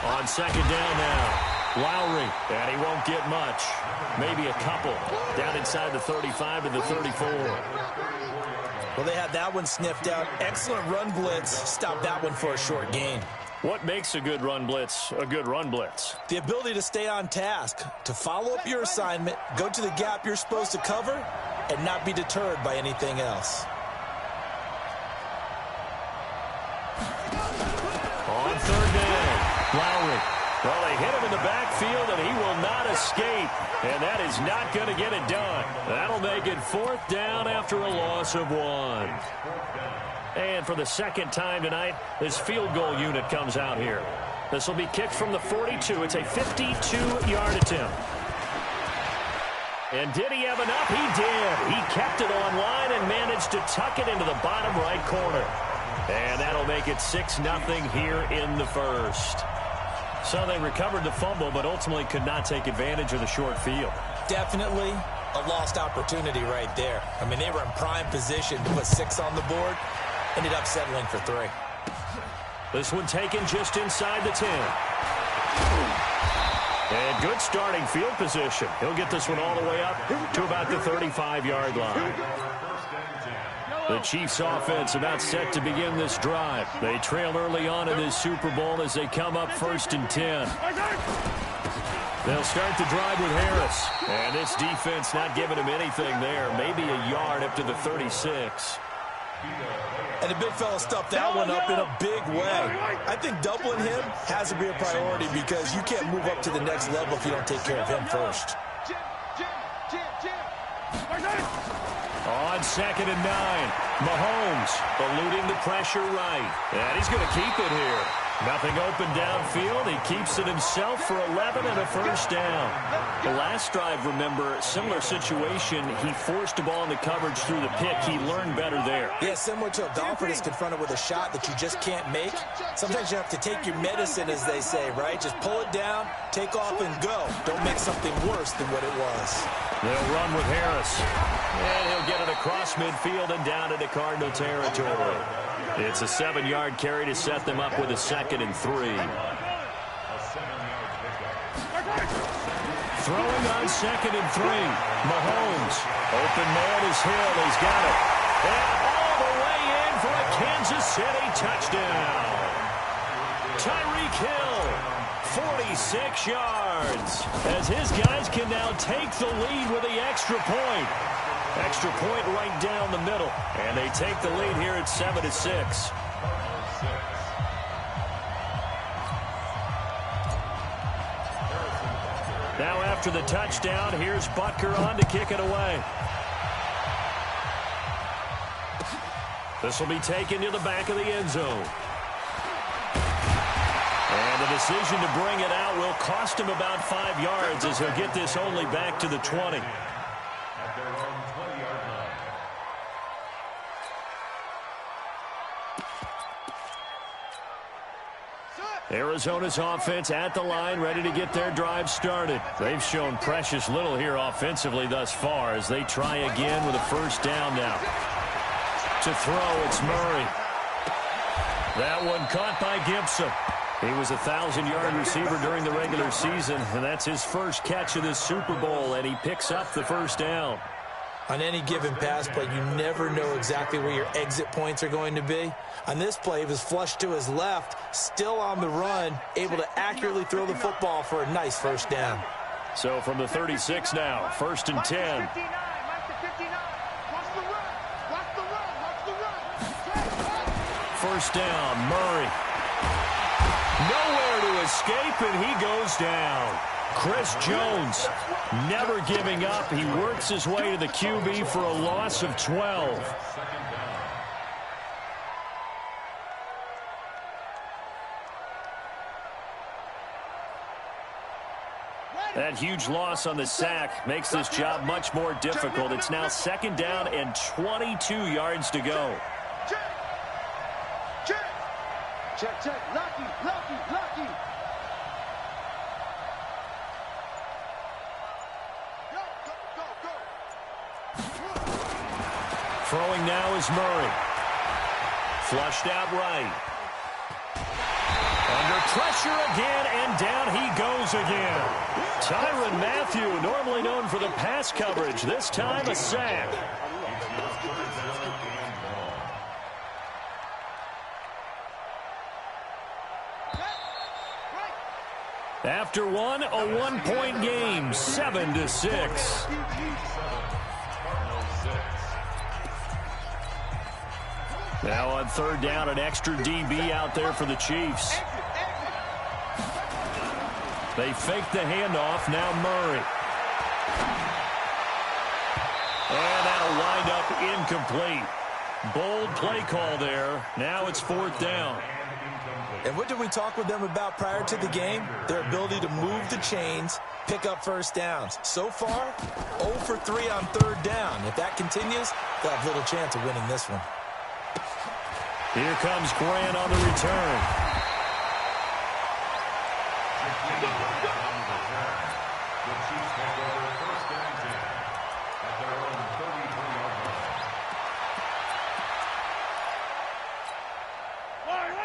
On second down now. Lowry, and he won't get much. Maybe a couple. Down inside the 35 to the 34. Well, they had that one sniffed out. Excellent run blitz. Stopped that one for a short gain. What makes a good run blitz a good run blitz? The ability to stay on task, to follow up your assignment, go to the gap you're supposed to cover, and not be deterred by anything else. On third down, Lowry. Well, they hit him in the backfield, and he will not escape. And that is not going to get it done. That'll make it fourth down after a loss of 1. And for the second time tonight, this field goal unit comes out here. This will be kicked from the 42. It's a 52-yard attempt. And did he have enough? He did. He kept it on line and managed to tuck it into the bottom right corner. And that'll make it 6-0 here in the first. So they recovered the fumble, but ultimately could not take advantage of the short field. Definitely a lost opportunity right there. I mean, they were in prime position to put 6 on the board. Ended up settling for 3. This one taken just inside the 10. And good starting field position. He'll get this one all the way up to about the 35-yard line. The Chiefs offense about set to begin this drive. They trail early on in this Super Bowl as they come up 1st and 10. They'll start the drive with Harris. And this defense not giving him anything there. Maybe a yard up to the 36. And the big fella stuffed that one up in a big way. I think doubling him has to be a priority because you can't move up to the next level if you don't take care of him first. On 2nd and 9, Mahomes eluding the pressure right. And he's going to keep it here. Nothing open downfield. He keeps it himself for 11 and a first down. The last drive, remember, similar situation. He forced the ball into coverage through the pick. He learned better there. Yeah, similar to a golfer that's confronted with a shot that you just can't make. Sometimes you have to take your medicine, as they say, right? Just pull it down, take off, and go. Don't make something worse than what it was. They'll run with Harris. And he'll get it across midfield and down into Cardinal territory. It's a 7-yard carry to set them up with a 2nd and 3. Throwing on 2nd and 3. Mahomes. Open man is Hill. He's got it. And all the way in for a Kansas City touchdown. Tyreek Hill. 46 yards. As his guys can now take the lead with the extra point. Extra point right down the middle. And they take the lead here at 7-6. Now after the touchdown, here's Butker on to kick it away. This will be taken to the back of the end zone. And the decision to bring it out will cost him about 5 yards as he'll get this only back to the 20. Arizona's offense at the line, ready to get their drive started. They've shown precious little here offensively thus far as they try again with a first down now. To throw, it's Murray. That one caught by Gibson. He was a 1,000-yard receiver during the regular season, and that's his first catch of this Super Bowl, and he picks up the first down. On any given pass play, you never know exactly where your exit points are going to be. On this play, he was flushed to his left, still on the run, able to accurately throw the football for a nice first down. So from the 36 now, 1st and 10. First down, Murray. Nowhere to escape, and he goes down. Chris Jones never giving up. He works his way to the QB for a loss of 12. That huge loss on the sack makes this job much more difficult. It's now 2nd down and 22 yards to go. Check, check, lucky. Go. Throwing now is Murray. Flushed out right. Under pressure again, and down he goes again. Tyrann Mathieu, normally known for the pass coverage, this time a sack. After one, a one-point game, 7-6. Now on third down, an extra DB out there for the Chiefs. They fake the handoff. Now Murray. And that'll wind up incomplete. Bold play call there. Now it's fourth down. And what did we talk with them about prior to the game? Their ability to move the chains, pick up first downs. So far, 0 for 3 on third down. If that continues, they'll have little chance of winning this one. Here comes Grant on the return.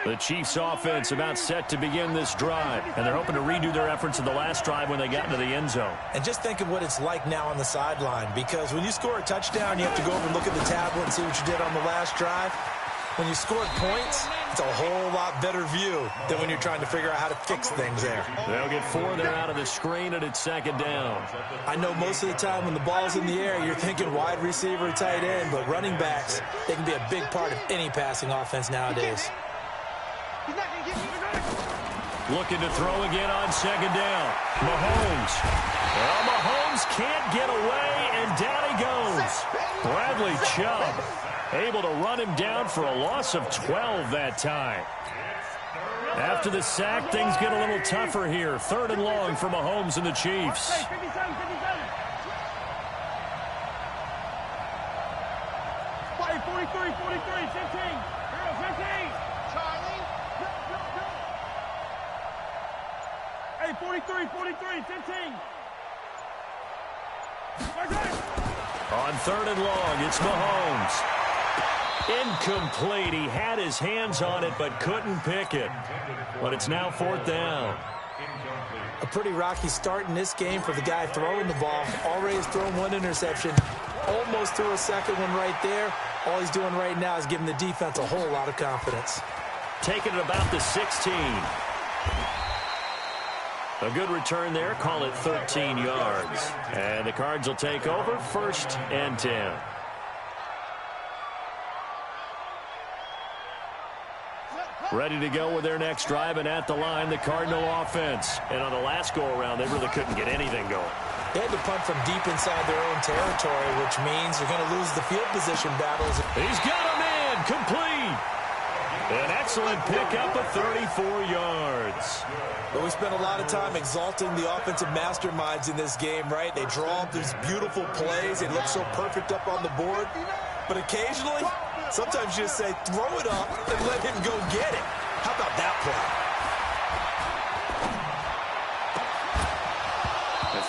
The Chiefs offense about set to begin this drive, and they're hoping to redo their efforts in the last drive when they got into the end zone. And just think of what it's like now on the sideline, because when you score a touchdown, you have to go over and look at the tablet and see what you did on the last drive. When you score points, it's a whole lot better view than when you're trying to figure out how to fix things there. They'll get 4 there out of the screen, and it's second down. I know most of the time when the ball's in the air, you're thinking wide receiver, tight end, but running backs, they can be a big part of any passing offense nowadays. Looking to throw again on second down. Mahomes. Well, Mahomes can't get away, and down he goes. Bradley Chubb able to run him down for a loss of 12 that time. After the sack, things get a little tougher here. Third and long for Mahomes and the Chiefs. On third and long, it's Mahomes. Incomplete. He had his hands on it but couldn't pick it. But it's now fourth down. A pretty rocky start in this game for the guy throwing the ball. Already has thrown one interception. Almost threw a second one right there. All he's doing right now is giving the defense a whole lot of confidence. Taking it about the 16. A good return there. Call it 13 yards. And the Cards will take over, 1st and 10. Ready to go with their next drive, and at the line, the Cardinal offense. And on the last go-around, they really couldn't get anything going. They had to punt from deep inside their own territory, which means they're going to lose the field position battles. He's got him in. Complete. An excellent pickup of 34 yards. But we spent a lot of time exalting the offensive masterminds in this game, right? They draw up these beautiful plays. They look so perfect up on the board. But occasionally, sometimes you just say, throw it up and let him go get it. How about that play?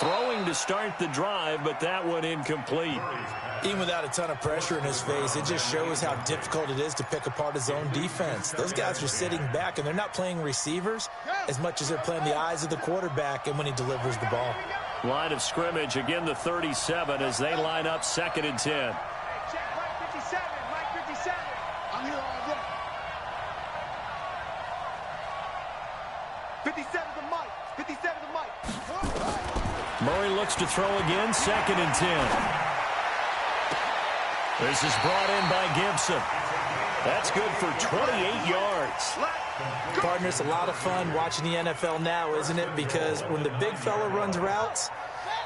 Throwing to start the drive, but that one incomplete. Even without a ton of pressure in his face, it just shows how difficult it is to pick apart his own defense. Those guys are sitting back, and they're not playing receivers as much as they're playing the eyes of the quarterback and when he delivers the ball. Line of scrimmage, again the 37 as they line up 2nd and 10. Check Mike 57, Mike 57. I'm here all day. 57 to Mike, 57 to Mike. Murray looks to throw again, 2nd and 10. This is brought in by Gibson. That's good for 28 yards. Partner, it's a lot of fun watching the NFL now, isn't it? Because when the big fella runs routes,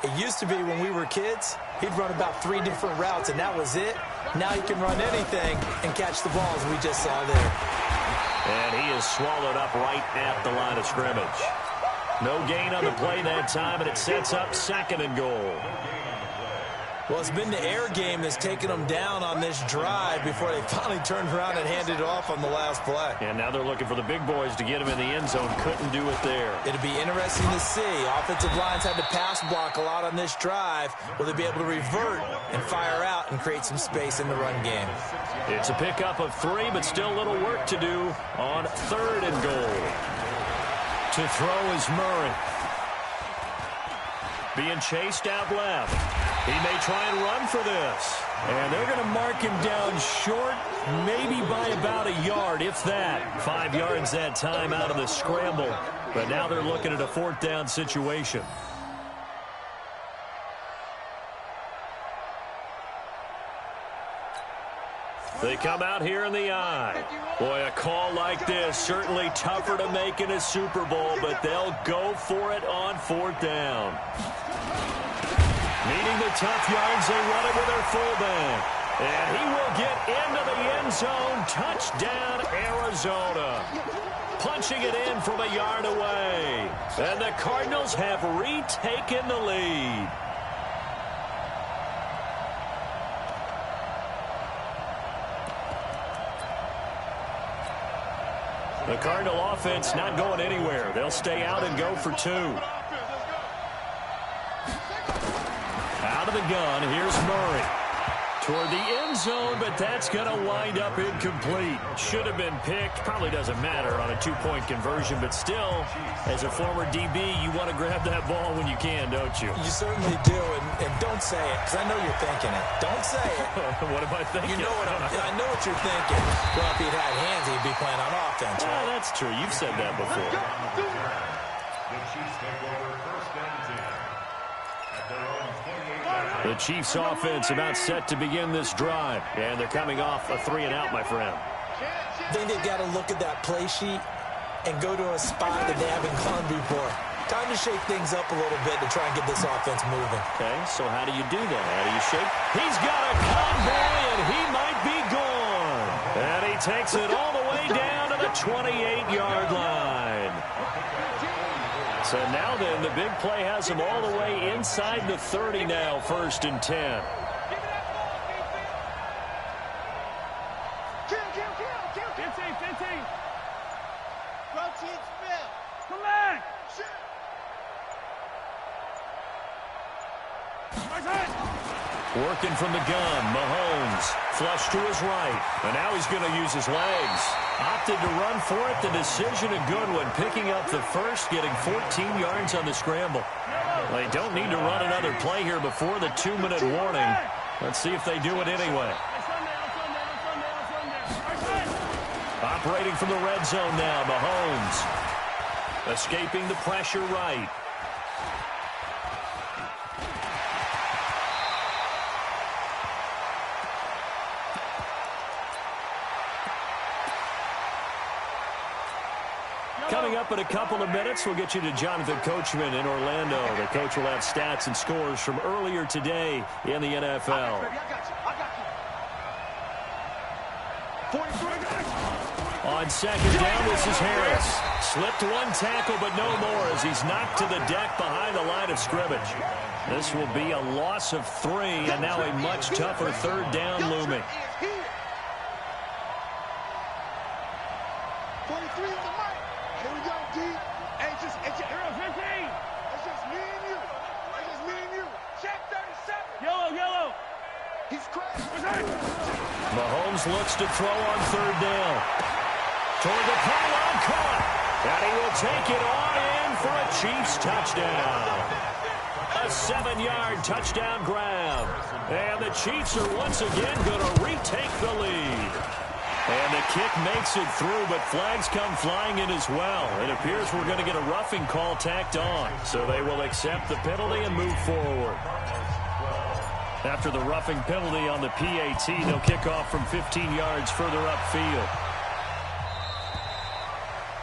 it used to be when we were kids, he'd run about 3 different routes, and that was it. Now he can run anything and catch the balls we just saw there. And he is swallowed up right at the line of scrimmage. No gain on the play that time, and it sets up 2nd and goal. Well, it's been the air game that's taken them down on this drive before they finally turned around and handed it off on the last play. And now they're looking for the big boys to get him in the end zone. Couldn't do it there. It'll be interesting to see. Offensive lines had to pass block a lot on this drive. Will they be able to revert and fire out and create some space in the run game? It's a pickup of 3, but still a little work to do on 3rd and goal. To throw is Murray. Being chased out left. He may try and run for this. And they're going to mark him down short, maybe by about a yard, if that. 5 yards that time out of the scramble. But now they're looking at a 4th down situation. They come out here in the eye. Boy, a call like this, certainly tougher to make in a Super Bowl, but they'll go for it on 4th down. Needing the tough yards, they run it with their fullback. And he will get into the end zone. Touchdown, Arizona. Punching it in from a yard away. And the Cardinals have retaken the lead. The Cardinal offense not going anywhere. They'll stay out and go for 2. Out of the gun, here's Murray. Toward the end zone, but that's going to wind up incomplete. Should have been picked. Probably doesn't matter on a 2-point conversion, but still, as a former DB, you want to grab that ball when you can, don't you? You certainly do, and don't say it, because I know you're thinking it. Don't say it. What am I thinking? You know what I know what you're thinking. Well, if he'd had hands, he'd be playing on offense, right? That's true. You've said that before. The Chiefs take over 1st and 10 at their own 28. The Chiefs offense about set to begin this drive. And they're coming off a 3 and out, my friend. I think they've got to look at that play sheet and go to a spot that they haven't gone before. Time to shake things up a little bit to try and get this offense moving. Okay, so how do you do that? How do you shake? He's got a convoy, and he might be gone. And he takes it all the way down to the 28-yard line. So now then, the big play has him all the way inside the 30 now, 1st and 10. Come back! Working from the gun, Mahomes, flush to his right, and now he's going to use his legs. Opted to run for it, the decision a good one, picking up the first, getting 14 yards on the scramble. They don't need to run another play here before the 2-minute warning. Let's see if they do it anyway. Operating from the red zone now, Mahomes. Escaping the pressure right. Coming up in a couple of minutes, we'll get you to Jonathan Coachman in Orlando. The coach will have stats and scores from earlier today in the NFL. On 2nd down, this is Harris. Slipped 1 tackle, but no more as he's knocked to the deck behind the line of scrimmage. This will be a loss of 3, and now a much tougher 3rd down looming. 43 is the mic. Here we go, D. Hey, it's just me and you. It's just me and you. Check 37. Yellow. He's crazy. Mahomes looks to throw on 3rd down. Toward the pylon, caught. And he will take it on in for a Chiefs touchdown. A 7-yard touchdown grab. And the Chiefs are once again going to retake the lead. And the kick makes it through, but flags come flying in as well. It appears we're going to get a roughing call tacked on. So they will accept the penalty and move forward. After the roughing penalty on the PAT, they'll kick off from 15 yards further upfield.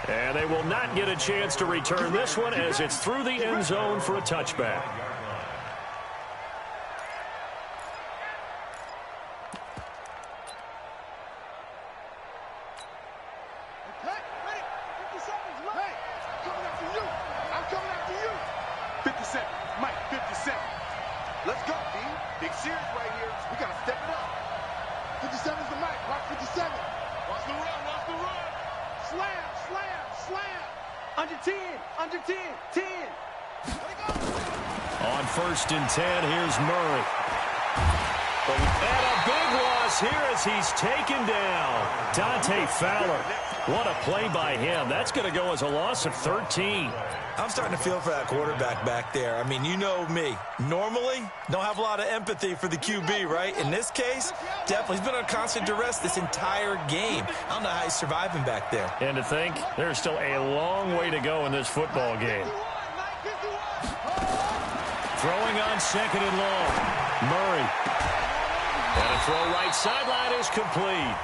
And they will not get a chance to return this one as it's through the end zone for a touchback. serious right here. We got to step it up. 57's the mic. Watch 57. Watch the run. Watch the run. Slam, slam, slam. Under 10. Under 10. 10. On 1st and 10, here's Murray. And a big loss here as he's taken down. Dante Fowler. What a play by him. That's going to go as a loss of 13. I'm starting to feel for that quarterback back there. I mean, you know me. Normally, don't have a lot of empathy for the QB, right? In this case, definitely. He's been on constant duress this entire game. I don't know how he's surviving back there. And to think, there's still a long way to go in this football game. Throwing on 2nd and long. Murray. And a throw right sideline is complete.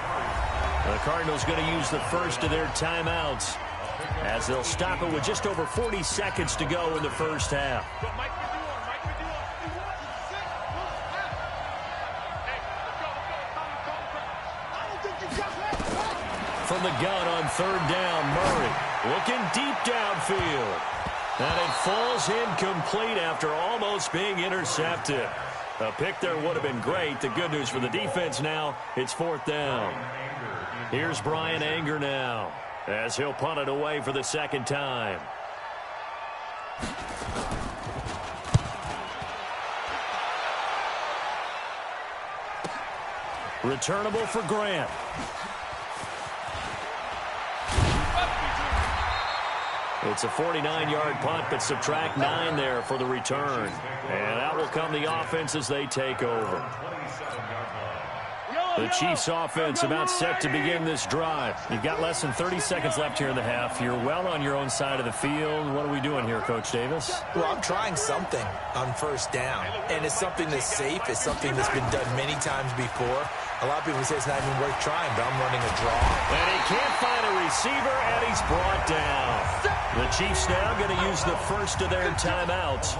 The Cardinals going to use the first of their timeouts as they'll stop it with just over 40 seconds to go in the first half. From the gun on 3rd down, Murray looking deep downfield. And it falls incomplete after almost being intercepted. A pick there would have been great. The good news for the defense now, it's 4th down. Here's Brian Anger now as he'll punt it away for the 2nd time. Returnable for Grant. It's a 49-yard punt, but subtract 9 there for the return. And out will come the offense as they take over. The Chiefs offense about set to begin this drive. You've got less than 30 seconds left here in the half. You're well on your own side of the field. What are we doing here, Coach Davis? Well, I'm trying something on 1st down. And it's something that's safe. It's something that's been done many times before. A lot of people say it's not even worth trying, but I'm running a draw. And he can't find a receiver, and he's brought down. The Chiefs now going to use the first of their timeouts,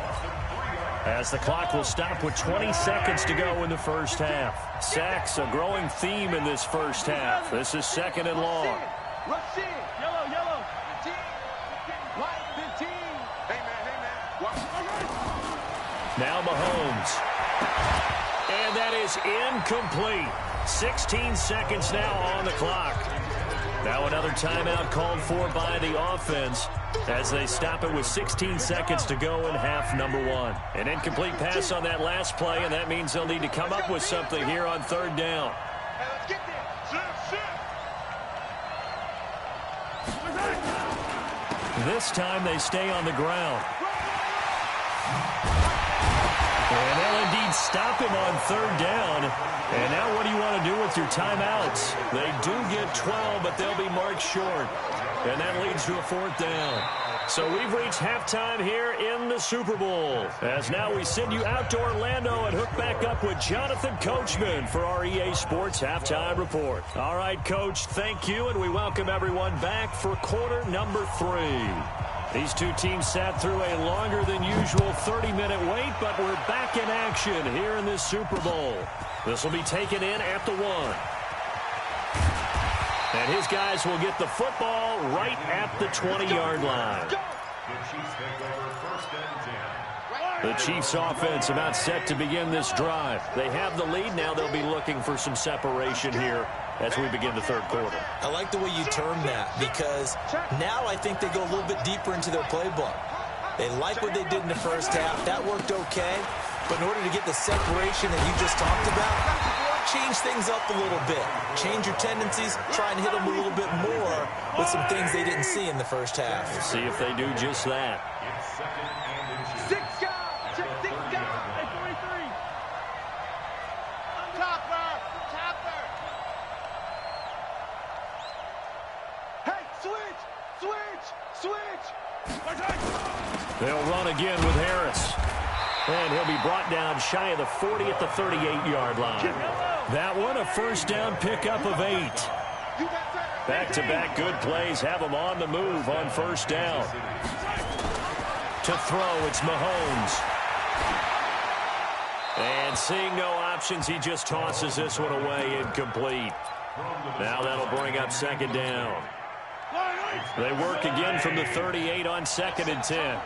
as the clock will stop with 20 seconds to go in the first half. Sacks, a growing theme in this first half. This is 2nd and long. Rush in. Yellow, yellow. 15. White 15. Hey, man. Now Mahomes. And that is incomplete. 16 seconds now on the clock. Now another timeout called for by the offense as they stop it with 16 seconds to go in half number 1. An incomplete pass on that last play, and that means they'll need to come up with something here on 3rd down. This time they stay on the ground. And they'll indeed stop him on 3rd down. And now what do you want to do with your timeouts? They do get 12, but they'll be marked short. And that leads to a 4th down. So we've reached halftime here in the Super Bowl. As now we send you out to Orlando and hook back up with Jonathan Coachman for our EA Sports Halftime Report. All right, Coach, thank you, and we welcome everyone back for quarter number 3. These two teams sat through a longer than usual 30-minute wait, but we're back in action here in this Super Bowl. This will be taken in at the 1. And his guys will get the football right at the 20-yard line. The Chiefs offense about set to begin this drive. They have the lead. Now they'll be looking for some separation here as we begin the 3rd quarter. I like the way you term that, because now I think they go a little bit deeper into their playbook. They like what they did in the first half. That worked okay. But in order to get the separation that you just talked about, change things up a little bit. Change your tendencies. Try and hit them a little bit more with some things they didn't see in the first half. We'll see if they do just that. 6 guys. 6 guys. Hey, 43. Topper. Topper. Hey, switch. Switch. Switch. They'll run again with Harris. And he'll be brought down shy of the 40 at the 38-yard line. That one, a 1st down pickup of 8. Back-to-back good plays have them on the move on 1st down. To throw, it's Mahomes. And seeing no options, he just tosses this one away, incomplete. Now that'll bring up 2nd down. They work again from the 38 on 2nd and 10.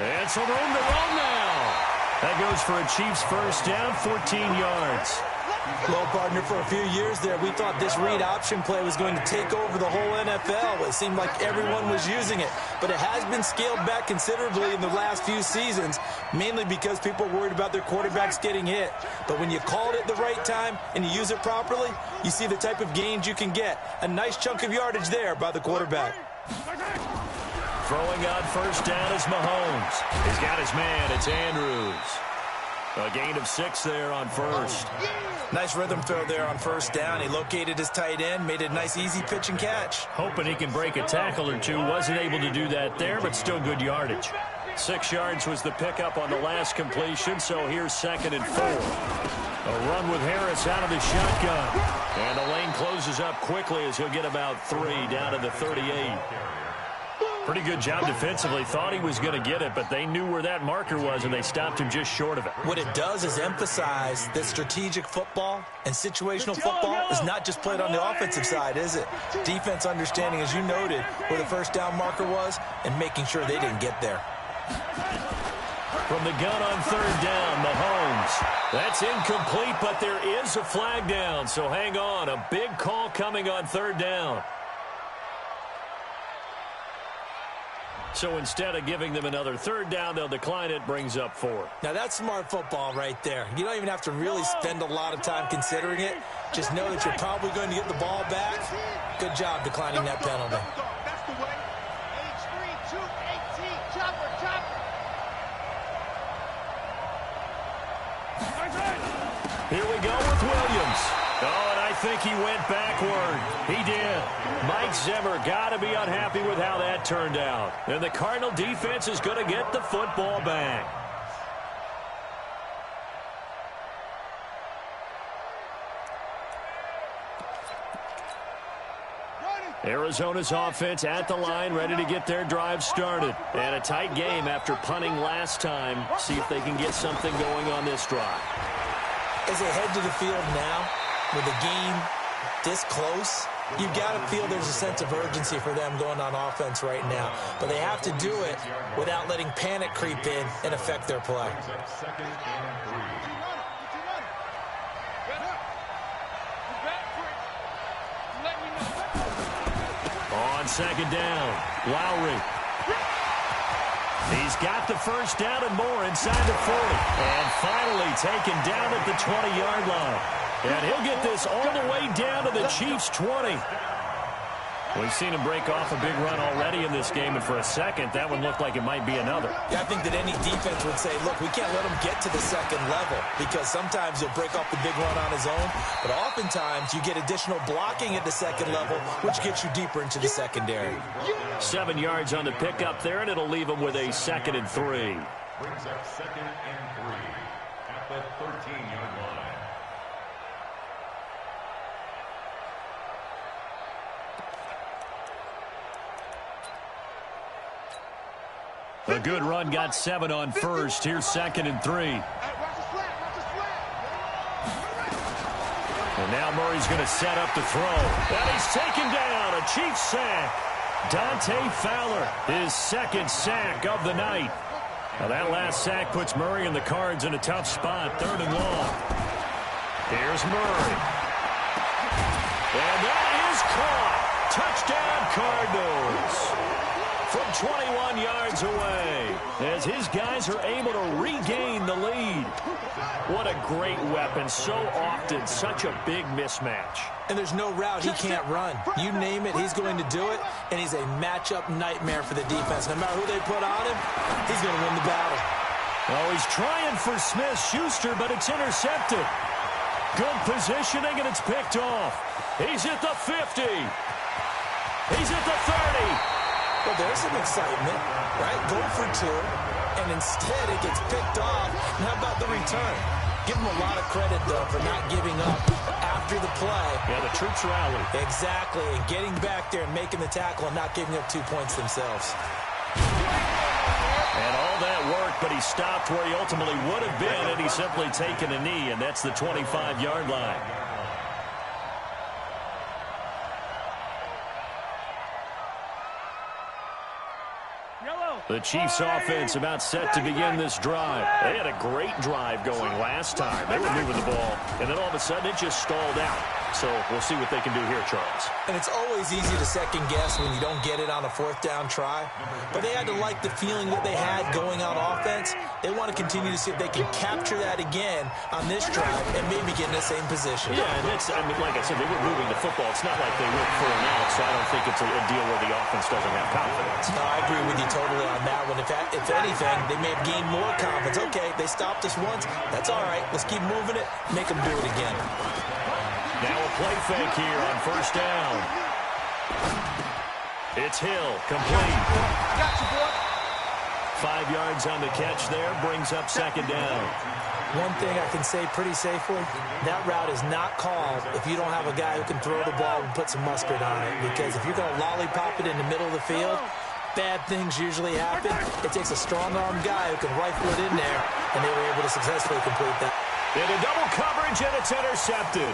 And some room to run now. That goes for a Chiefs first down, 14 yards. Well, partner, for a few years there, we thought this read option play was going to take over the whole NFL. It seemed like everyone was using it. But it has been scaled back considerably in the last few seasons, mainly because people are worried about their quarterbacks getting hit. But when you call it at the right time and you use it properly, you see the type of gains you can get. A nice chunk of yardage there by the quarterback. Throwing on first down is Mahomes. He's got his man. It's Andrews. A gain of 6 there on first. Nice rhythm throw there on first down. He located his tight end, made a nice easy pitch and catch. Hoping he can break a tackle or two. Wasn't able to do that there, but still good yardage. 6 yards was the pickup on the last completion, so here's 2nd and 4. A run with Harris out of the shotgun. And the lane closes up quickly as he'll get about 3 down to the 38. Pretty good job defensively. Thought he was going to get it, but they knew where that marker was, and they stopped him just short of it. What it does is emphasize that strategic football and situational football is not just played on the offensive side, is it? Defense understanding, as you noted, where the first down marker was and making sure they didn't get there. From the gun on 3rd down, Mahomes. That's incomplete, but there is a flag down, so hang on. A big call coming on 3rd down. So instead of giving them another 3rd down, they'll decline it, brings up 4. Now that's smart football right there. You don't even have to really spend a lot of time considering it. Just know that you're probably going to get the ball back. Good job declining that penalty. That's the way. H3, 218, chopper. Here we go with Williams. Oh, and I think he went backward. He did. Mike Zimmer got to be unhappy with how that turned out. And the Cardinal defense is going to get the football back. Arizona's offense at the line, ready to get their drive started. And a tight game after punting last time. See if they can get something going on this drive. As they head to the field now, with the game this close, you've got to feel there's a sense of urgency for them going on offense right now. But they have to do it without letting panic creep in and affect their play. On 2nd down, Lowry. He's got the first down and more inside the 40. And finally taken down at the 20-yard line. And he'll get this all the way down to the Chiefs' 20. We've seen him break off a big run already in this game, and for a second, that one looked like it might be another. Yeah, I think that any defense would say, look, we can't let him get to the 2nd level, because sometimes he'll break off the big run on his own, but oftentimes you get additional blocking at the 2nd level, which gets you deeper into the secondary. 7 yards on the pickup there, and it'll leave him with a 2nd and 3. Brings up 2nd and 3 at the 13-yard line. A good run, got 7 on first. Here's 2nd and 3. And now Murray's going to set up the throw. And he's taken down. A Chiefs sack. Dante Fowler, his 2nd sack of the night. Now that last sack puts Murray and the Cards in a tough spot. 3rd and long. Here's Murray. And that is caught. Touchdown, Cardinals. From 21 yards away, as his guys are able to regain the lead. What a great weapon. So often, such a big mismatch. And there's no route he can't run. You name it, he's going to do it, and he's a matchup nightmare for the defense. No matter who they put on him, he's going to win the battle. Oh, he's trying for Smith-Schuster, but it's intercepted. Good positioning, and it's picked off. He's at the 50. He's at the 30. Well, there's some excitement, right? Go for 2, and instead it gets picked off. And how about the return? Give him a lot of credit, though, for not giving up after the play. Yeah, the troops rallied. Exactly, and getting back there and making the tackle and not giving up 2 points themselves. And all that work, but he stopped where he ultimately would have been, and he's simply taken a knee, and that's the 25-yard line. Yellow. The Chiefs offense about set to begin this drive. They had a great drive going last time. They were moving the ball, and then all of a sudden it just stalled out. So we'll see what they can do here, Charles. And it's always easy to second guess when you don't get it on a fourth down try. But they had to like the feeling that they had going on offense. They want to continue to see if they can capture that again on this drive and maybe get in the same position. Yeah, and it's, I mean, like I said, they were moving the football. It's not like they went 4 and out, so I don't think it's a deal where the offense doesn't have confidence. No, I agree with you totally on that one. If anything, they may have gained more confidence. Okay, they stopped us once. That's all right. Let's keep moving it. Make them do it again. Now a play fake here on first down. It's Hill, complete. Got you, boy. 5 yards on the catch there, brings up second down. One thing I can say pretty safely, that route is not called if you don't have a guy who can throw the ball and put some mustard on it. Because if you're going to lollipop it in the middle of the field, bad things usually happen. It takes a strong-arm guy who can rifle it in there, and they were able to successfully complete that. Into double coverage, and it's intercepted.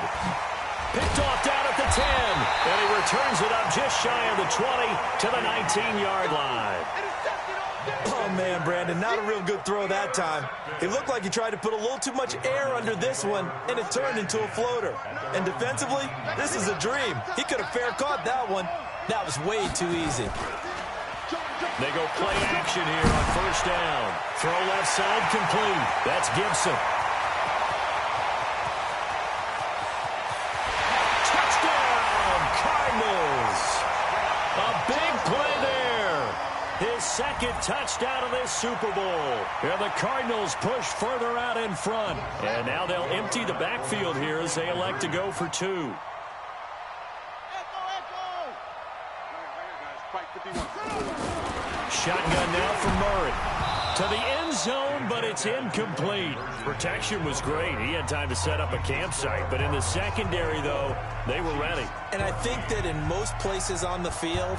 Picked off down at the 10, and he returns it up just shy of the 20 to the 19-yard line. Oh, man, Brandon, not a real good throw that time. It looked like he tried to put a little too much air under this one, and it turned into a floater. And defensively, this is a dream. He could have fair caught that one. That was way too easy. They go play action here on first down. Throw left side complete. That's Gibson. Touchdown, Cardinals. A big play there. His second touchdown of this Super Bowl. And the Cardinals push further out in front. And now they'll empty the backfield here as they elect to go for 2. Shotgun now from Murray. To the end zone, but it's incomplete. Protection was great. He had time to set up a campsite. But in the secondary, though, they were ready. And I think that in most places on the field,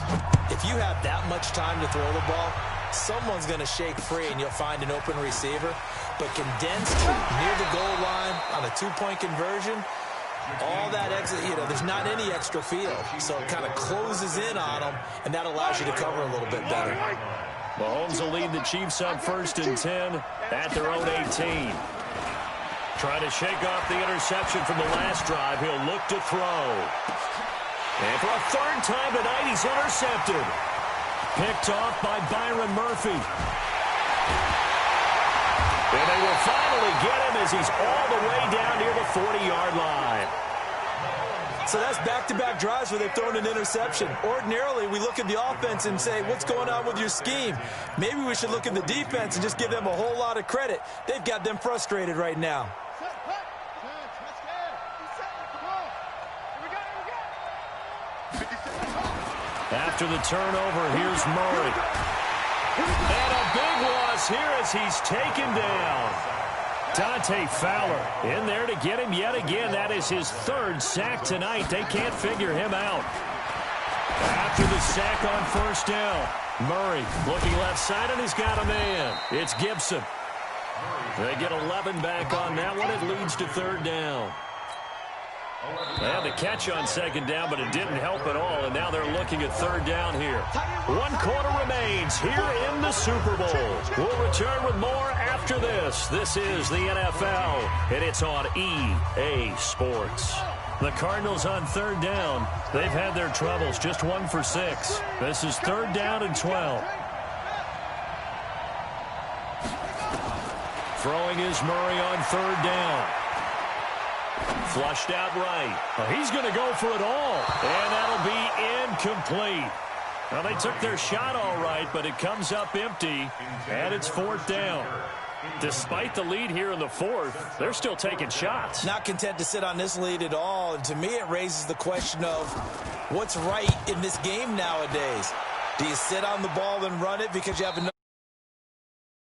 if you have that much time to throw the ball, someone's going to shake free and you'll find an open receiver. But condensed near the goal line on a 2-point conversion, all that exit, there's not any extra field. So it kind of closes in on them, and that allows you to cover a little bit better. Mahomes will lead the Chiefs up first and 10 at their own 18. Trying to shake off the interception from the last drive. He'll look to throw. And for a third time tonight, he's intercepted. Picked off by Byron Murphy. And they will finally get him as he's all the way down near the 40-yard line. So that's back-to-back drives where they've thrown an interception. Ordinarily, we look at the offense and say, what's going on with your scheme? Maybe we should look at the defense and just give them a whole lot of credit. They've got them frustrated right now. After the turnover, here's Murray. And a big loss here as he's taken down. Dante Fowler in there to get him yet again. That is his 3rd sack tonight. They can't figure him out. After the sack on first down, Murray looking left side, and he's got a man. It's Gibson. They get 11 back on that one. It leads to 3rd down. They had the catch on 2nd down, but it didn't help at all, and now they're looking at 3rd down here. 1 quarter remains here in the Super Bowl. We'll return with more after this. This is the NFL, and it's on EA Sports. The Cardinals on 3rd down. They've had their troubles, just 1 for 6. This is 3rd down and 12. Throwing is Murray on 3rd down. Flushed out right. Well, he's going to go for it all. And that'll be incomplete. Well, they took their shot all right, but it comes up empty. And it's 4th down. Despite the lead here in the 4th, they're still taking shots. Not content to sit on this lead at all. And to me, it raises the question of what's right in this game nowadays. Do you sit on the ball and run it because you have enough